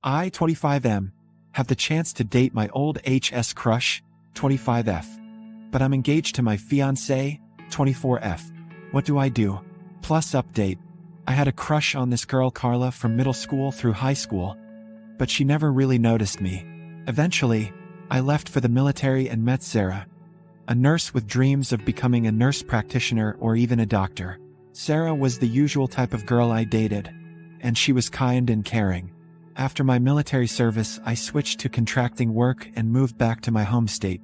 I, 25M, have the chance to date my old HS crush, 25F. But I'm engaged to my fiancé, 24F. What do I do? Plus update. I had a crush on this girl Carla from middle school through high school, but she never really noticed me. Eventually, I left for the military and met Sarah, a nurse with dreams of becoming a nurse practitioner or even a doctor. Sarah was the usual type of girl I dated, and she was kind and caring. After my military service, I switched to contracting work and moved back to my home state.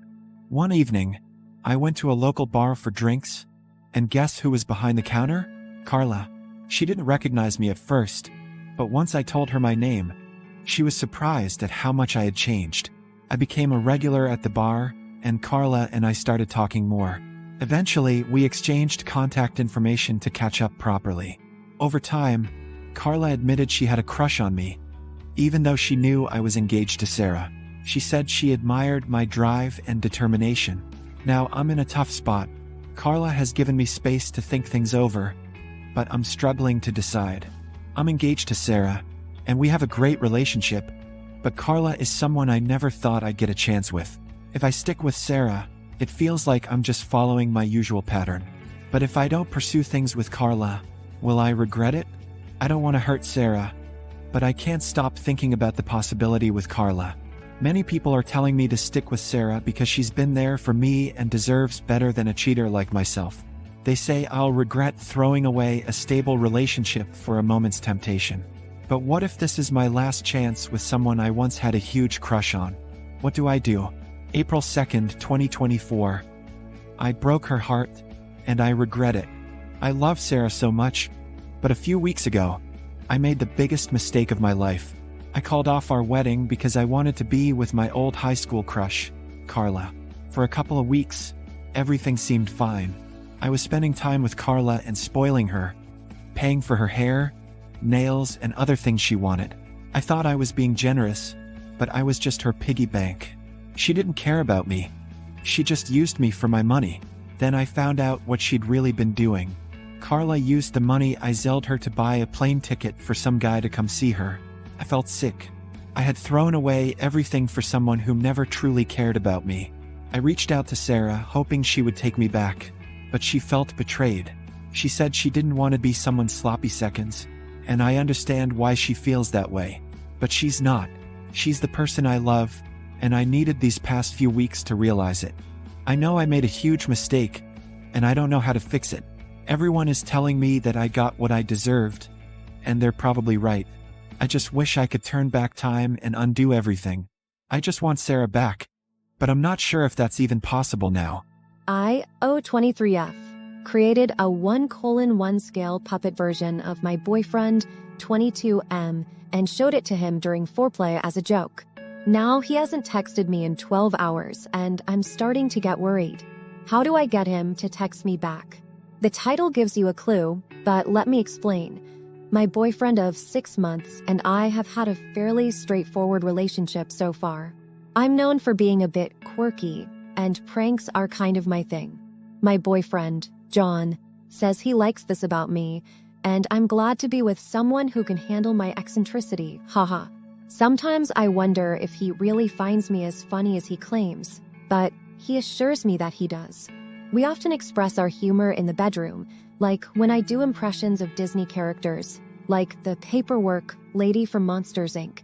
One evening, I went to a local bar for drinks, and guess who was behind the counter? Carla. She didn't recognize me at first, but once I told her my name, she was surprised at how much I had changed. I became a regular at the bar, and Carla and I started talking more. Eventually, we exchanged contact information to catch up properly. Over time, Carla admitted she had a crush on me, even though she knew I was engaged to Sarah. She said she admired my drive and determination. Now I'm in a tough spot. Carla has given me space to think things over, but I'm struggling to decide. I'm engaged to Sarah, and we have a great relationship, but Carla is someone I never thought I'd get a chance with. If I stick with Sarah, it feels like I'm just following my usual pattern. But if I don't pursue things with Carla, will I regret it? I don't want to hurt Sarah, but I can't stop thinking about the possibility with Carla. Many people are telling me to stick with Sarah because she's been there for me and deserves better than a cheater like myself. They say I'll regret throwing away a stable relationship for a moment's temptation. But what if this is my last chance with someone I once had a huge crush on? What do I do? April 2nd, 2024. I broke her heart, and I regret it. I love Sarah so much, but a few weeks ago, I made the biggest mistake of my life. I called off our wedding because I wanted to be with my old high school crush, Carla. For a couple of weeks, everything seemed fine. I was spending time with Carla and spoiling her, paying for her hair, nails, and other things she wanted. I thought I was being generous, but I was just her piggy bank. She didn't care about me. She just used me for my money. Then I found out what she'd really been doing. Carla used the money I Zelled her to buy a plane ticket for some guy to come see her. I felt sick. I had thrown away everything for someone who never truly cared about me. I reached out to Sarah, hoping she would take me back, but she felt betrayed. She said she didn't want to be someone's sloppy seconds, and I understand why she feels that way. But she's not. She's the person I love, and I needed these past few weeks to realize it. I know I made a huge mistake, and I don't know how to fix it. Everyone is telling me that I got what I deserved, and they're probably right. I just wish I could turn back time and undo everything. I just want Sarah back, but I'm not sure if that's even possible now. I, O23F, created a 1:1 scale puppet version of my boyfriend, 22M, and showed it to him during foreplay as a joke. Now he hasn't texted me in 12 hours, and I'm starting to get worried. How do I get him to text me back? The title gives you a clue, but let me explain. My boyfriend of 6 months and I have had a fairly straightforward relationship so far. I'm known for being a bit quirky, and pranks are kind of my thing. My boyfriend, John, says he likes this about me, and I'm glad to be with someone who can handle my eccentricity, haha. Sometimes I wonder if he really finds me as funny as he claims, but he assures me that he does. We often express our humor in the bedroom, like when I do impressions of Disney characters, like the paperwork lady from Monsters, Inc.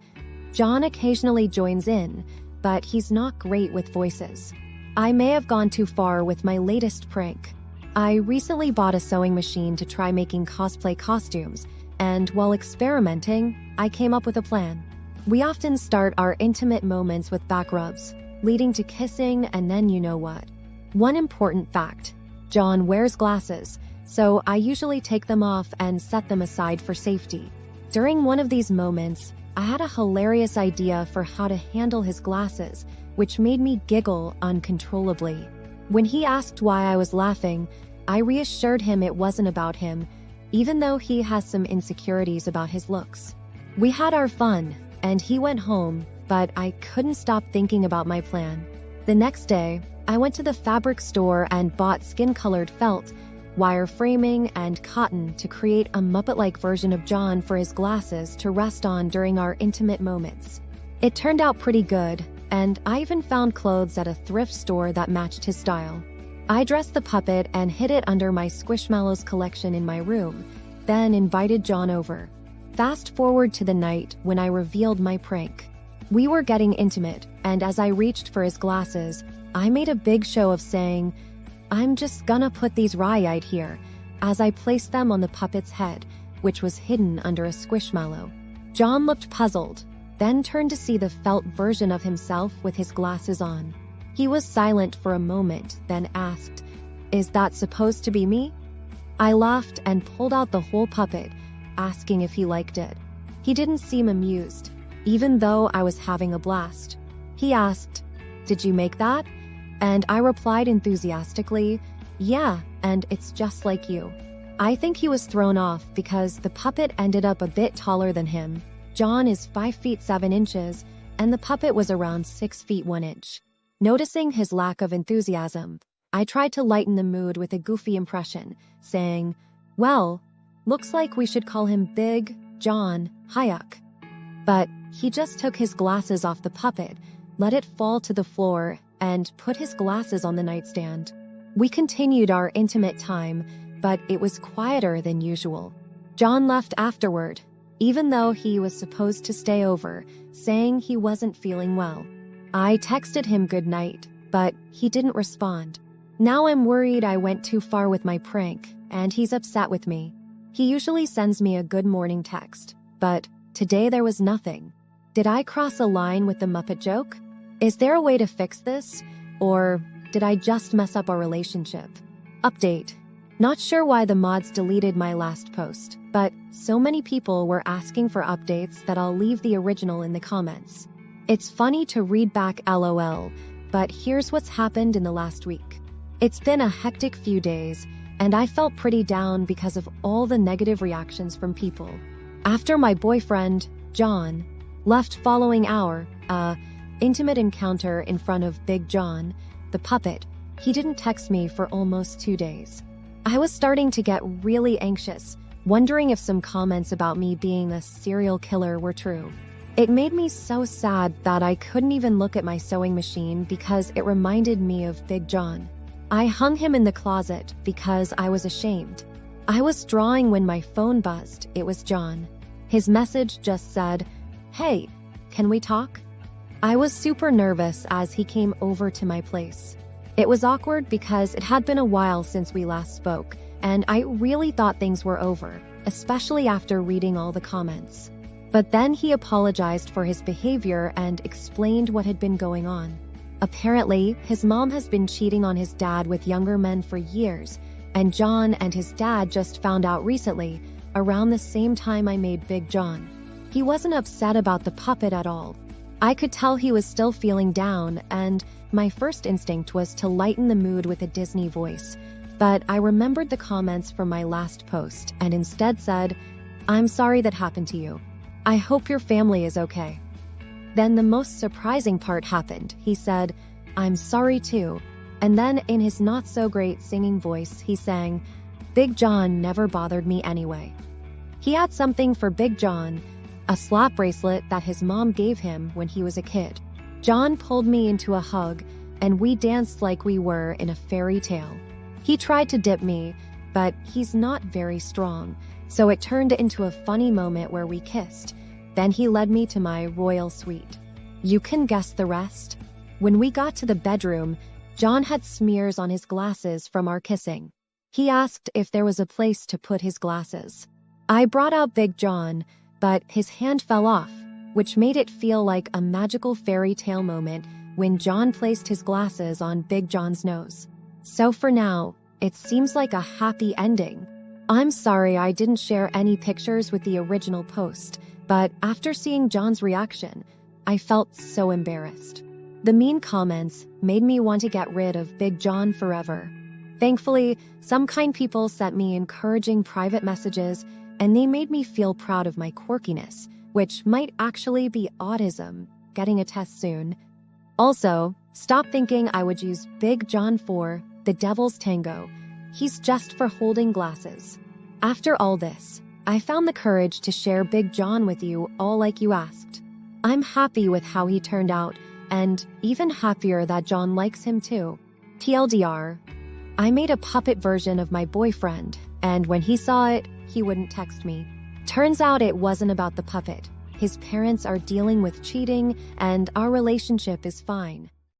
John occasionally joins in, but he's not great with voices. I may have gone too far with my latest prank. I recently bought a sewing machine to try making cosplay costumes, and while experimenting, I came up with a plan. We often start our intimate moments with back rubs, leading to kissing and then you know what. One important fact, John wears glasses, so I usually take them off and set them aside for safety. During one of these moments, I had a hilarious idea for how to handle his glasses, which made me giggle uncontrollably. When he asked why I was laughing, I reassured him it wasn't about him, even though he has some insecurities about his looks. We had our fun, and he went home, but I couldn't stop thinking about my plan. The next day, I went to the fabric store and bought skin-colored felt, wireframing, and cotton to create a Muppet-like version of John for his glasses to rest on during our intimate moments. It turned out pretty good, and I even found clothes at a thrift store that matched his style. I dressed the puppet and hid it under my Squishmallows collection in my room, then invited John over. Fast forward to the night when I revealed my prank. We were getting intimate, and as I reached for his glasses, I made a big show of saying, "I'm just gonna put these right here," as I placed them on the puppet's head, which was hidden under a Squishmallow. John looked puzzled, then turned to see the felt version of himself with his glasses on. He was silent for a moment, then asked, "Is that supposed to be me?" I laughed and pulled out the whole puppet, asking if he liked it. He didn't seem amused, even though I was having a blast. He asked, "Did you make that?" And I replied enthusiastically, "Yeah, and it's just like you." I think he was thrown off because the puppet ended up a bit taller than him. John is 5 feet 7 inches, and the puppet was around 6 feet 1 inch. Noticing his lack of enthusiasm, I tried to lighten the mood with a goofy impression, saying, "Well, looks like we should call him Big John Hayek." But he just took his glasses off the puppet, let it fall to the floor, and put his glasses on the nightstand. We continued our intimate time, but it was quieter than usual. John left afterward, even though he was supposed to stay over, saying he wasn't feeling well. I texted him good night, but he didn't respond. Now I'm worried I went too far with my prank, and he's upset with me. He usually sends me a good morning text, but today there was nothing. Did I cross a line with the Muppet joke? Is there a way to fix this? Or did I just mess up our relationship? Update. Not sure why the mods deleted my last post, but so many people were asking for updates that I'll leave the original in the comments. It's funny to read back LOL, but here's what's happened in the last week. It's been a hectic few days, and I felt pretty down because of all the negative reactions from people. After my boyfriend, John, left following our, intimate encounter in front of Big John, the puppet, he didn't text me for almost 2 days. I was starting to get really anxious, wondering if some comments about me being a serial killer were true. It made me so sad that I couldn't even look at my sewing machine because it reminded me of Big John. I hung him in the closet because I was ashamed. I was drawing when my phone buzzed. It was John. His message just said, "Hey, can we talk?" I was super nervous as he came over to my place. It was awkward because it had been a while since we last spoke, and I really thought things were over, especially after reading all the comments. But then he apologized for his behavior and explained what had been going on. Apparently, his mom has been cheating on his dad with younger men for years, and John and his dad just found out recently, around the same time I made Big John. He wasn't upset about the puppet at all. I could tell he was still feeling down, and my first instinct was to lighten the mood with a Disney voice. But I remembered the comments from my last post and instead said, "I'm sorry that happened to you. I hope your family is okay." Then the most surprising part happened. He said, "I'm sorry too." And then in his not-so-great singing voice, he sang, "Big John never bothered me anyway." He had something for Big John, a slap bracelet that his mom gave him when he was a kid. John pulled me into a hug, and we danced like we were in a fairy tale. He tried to dip me, but he's not very strong, so it turned into a funny moment where we kissed. Then he led me to my royal suite. You can guess the rest. When we got to the bedroom, John had smears on his glasses from our kissing. He asked if there was a place to put his glasses. I brought out Big John, but his hand fell off, which made it feel like a magical fairy tale moment when John placed his glasses on Big John's nose. So for now, it seems like a happy ending. I'm sorry I didn't share any pictures with the original post, but after seeing John's reaction, I felt so embarrassed. The mean comments made me want to get rid of Big John forever. Thankfully, some kind people sent me encouraging private messages, and they made me feel proud of my quirkiness, which might actually be autism, getting a test soon. Also, stop thinking I would use Big John for the Devil's Tango. He's just for holding glasses. After all this, I found the courage to share Big John with you all like you asked. I'm happy with how he turned out, and even happier that John likes him too. TLDR, I made a puppet version of my boyfriend, and when he saw it, he wouldn't text me. Turns out it wasn't about the puppet. His parents are dealing with cheating, and our relationship is fine.